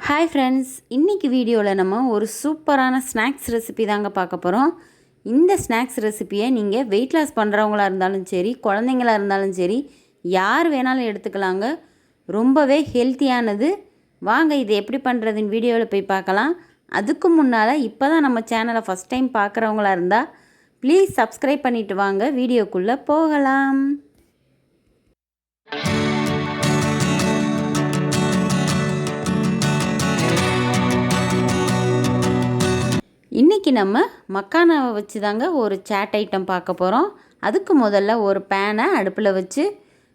Hi friends, இன்றைக்கி வீடியோவில் நம்ம ஒரு சூப்பரான ஸ்நாக்ஸ் ரெசிபி தாங்க பார்க்க போகிறோம். இந்த ஸ்நாக்ஸ் ரெசிப்பியை நீங்கள் வெயிட் லாஸ் பண்ணுறவங்களா இருந்தாலும் சரி, குழந்தைங்களா இருந்தாலும் சரி, யார் வேணாலும் எடுத்துக்கலாங்க. ரொம்பவே ஹெல்த்தியானது. வாங்க இதை எப்படி பண்ணுறதுன்னு வீடியோவில் போய் பார்க்கலாம். அதுக்கு முன்னால் இப்போ தான் நம்ம சேனலை ஃபஸ்ட் டைம் பார்க்குறவங்களா இருந்தால் ப்ளீஸ் சப்ஸ்கிரைப் பண்ணிவிட்டு வாங்க. வீடியோக்குள்ளே போகலாம். இன்றைக்கி நம்ம மக்கானாவை வச்சு தாங்க ஒரு சாட் ஐட்டம் பார்க்க போகிறோம். அதுக்கு முதல்ல ஒரு பேனை அடுப்பில் வச்சு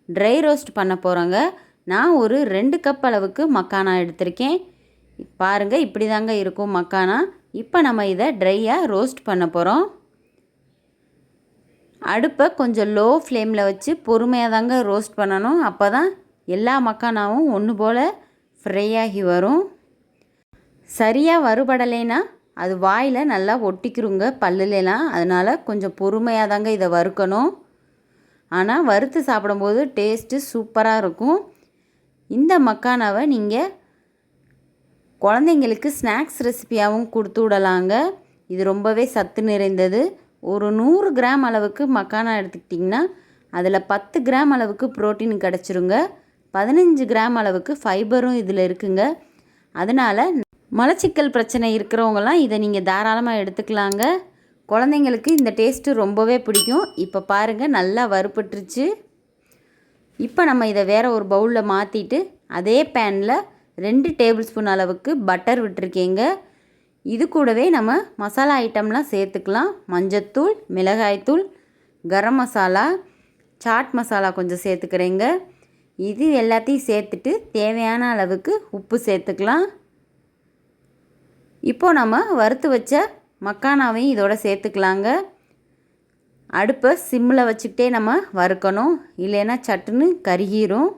ட்ரை ரோஸ்ட் பண்ண போகிறோங்க. நான் ஒரு 2 கப் அளவுக்கு மக்கானா எடுத்திருக்கேன். பாருங்கள், இப்படி தாங்க இருக்கும் மக்கானா. இப்போ நம்ம இதை ட்ரையாக ரோஸ்ட் பண்ண போகிறோம். அடுப்பை கொஞ்சம் லோ ஃப்ளேமில் வச்சு பொறுமையாக தாங்க ரோஸ்ட் பண்ணணும். அப்போ தான் எல்லா மக்கானாவும் ஒன்று போல் ஃப்ரை ஆகி வரும். சரியாக வறுபடலைன்னா அது வாயில் நல்லா ஒட்டிக்கிருங்க பல்லுலாம். அதனால் கொஞ்சம் பொறுமையாக தாங்க இதை வறுக்கணும். ஆனால் வறுத்து சாப்பிடும்போது டேஸ்ட்டு சூப்பராக இருக்கும். இந்த மக்கானாவை நீங்கள் குழந்தைங்களுக்கு ஸ்நாக்ஸ் ரெசிப்பியாகவும் கொடுத்து விடலாங்க. இது ரொம்பவே சத்து நிறைந்தது. ஒரு 100 கிராம் அளவுக்கு மக்கானா எடுத்துக்கிட்டிங்கன்னா அதில் 10 கிராம் அளவுக்கு ப்ரோட்டீன் கிடச்சிருங்க. 15 கிராம் அளவுக்கு ஃபைபரும் இதில் இருக்குங்க. அதனால் மலச்சிக்கல் பிரச்சனை இருக்கிறவங்களாம் இதை நீங்கள் தாராளமாக எடுத்துக்கலாங்க. குழந்தைங்களுக்கு இந்த டேஸ்ட்டு ரொம்பவே பிடிக்கும். இப்போ பாருங்கள், நல்லா வறுபட்டுருச்சு. இப்போ நம்ம இதை வேறு ஒரு பவுலில் மாற்றிட்டு அதே பேனில் 2 டேபிள் ஸ்பூன் அளவுக்கு பட்டர் விட்டுருக்கேங்க. இது கூடவே நம்ம மசாலா ஐட்டம்லாம் சேர்த்துக்கலாம். மஞ்சத்தூள், மிளகாய்த்தூள், கரம் மசாலா, சாட் மசாலா கொஞ்சம் சேர்த்துக்கிறேங்க. இது எல்லாத்தையும் சேர்த்துட்டு தேவையான அளவுக்கு உப்பு சேர்த்துக்கலாம். இப்போது நம்ம வறுத்து வச்ச மக்கானாவையும் இதோட சேர்த்துக்கலாங்க. அடுப்பை சிம்மில் வச்சுக்கிட்டே நம்ம வறுக்கணும், இல்லைன்னா சட்டுன்னு கருகிரும்.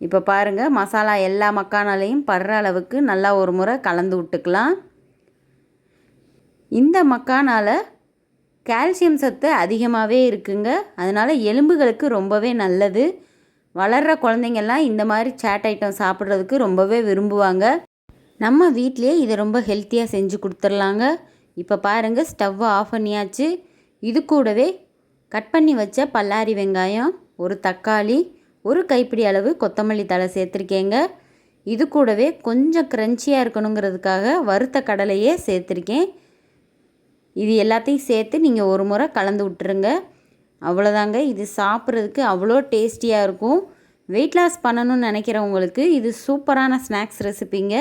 இப்போ பாருங்கள், மசாலா எல்லா மக்கானாலையும் படுற அளவுக்கு நல்லா ஒரு முறை கலந்து விட்டுக்கலாம். இந்த மக்கானால் கால்சியம் சத்து அதிகமாகவே இருக்குங்க. அதனால் எலும்புகளுக்கு ரொம்பவே நல்லது. வளர்கிற குழந்தைங்கள்லாம் இந்த மாதிரி சாட் ஐட்டம் சாப்பிட்றதுக்கு ரொம்பவே விரும்புவாங்க. நம்ம வீட்டிலே இதை ரொம்ப ஹெல்த்தியாக செஞ்சு கொடுத்துர்லாங்க. இப்போ பாருங்கள், ஸ்டவ்வை ஆஃப் பண்ணியாச்சு. இது கூடவே கட் பண்ணி வச்ச பல்லாரி வெங்காயம், ஒரு தக்காளி, ஒரு கைப்பிடி அளவு கொத்தமல்லி தழை சேர்த்துருக்கேங்க. இது கூடவே கொஞ்சம் க்ரன்ச்சியாக இருக்கணுங்கிறதுக்காக வறுத்த கடலையே சேர்த்துருக்கேன். இது எல்லாத்தையும் சேர்த்து நீங்கள் ஒரு முறை கலந்து விட்டுருங்க. அவ்வளோதாங்க. இது சாப்பிட்றதுக்கு அவ்வளோ டேஸ்டியாக இருக்கும். வெயிட் லாஸ் பண்ணணும்னு நினைக்கிறவங்களுக்கு இது சூப்பரான ஸ்நாக்ஸ் ரெசிப்பிங்க.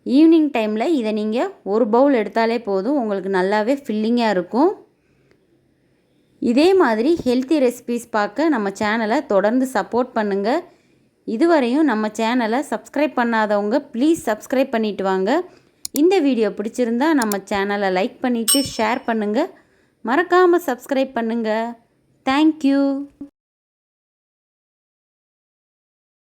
ஈவினிங் டைமில் இதை நீங்கள் ஒரு பவுல் எடுத்தாலே போதும், உங்களுக்கு நல்லாவே ஃபில்லிங்காக இருக்கும். இதே மாதிரி ஹெல்த்தி ரெசிபீஸ் பார்க்க நம்ம சேனலை தொடர்ந்து சப்போர்ட் பண்ணுங்கள். இதுவரையும் நம்ம சேனலை சப்ஸ்கிரைப் பண்ணாதவங்க ப்ளீஸ் சப்ஸ்கிரைப் பண்ணிவிட்டு வாங்க. இந்த வீடியோ பிடிச்சிருந்தா நம்ம சேனலை லைக் பண்ணிவிட்டு ஷேர் பண்ணுங்கள். மறக்காமல் சப்ஸ்கிரைப் பண்ணுங்கள். தேங்க்யூ.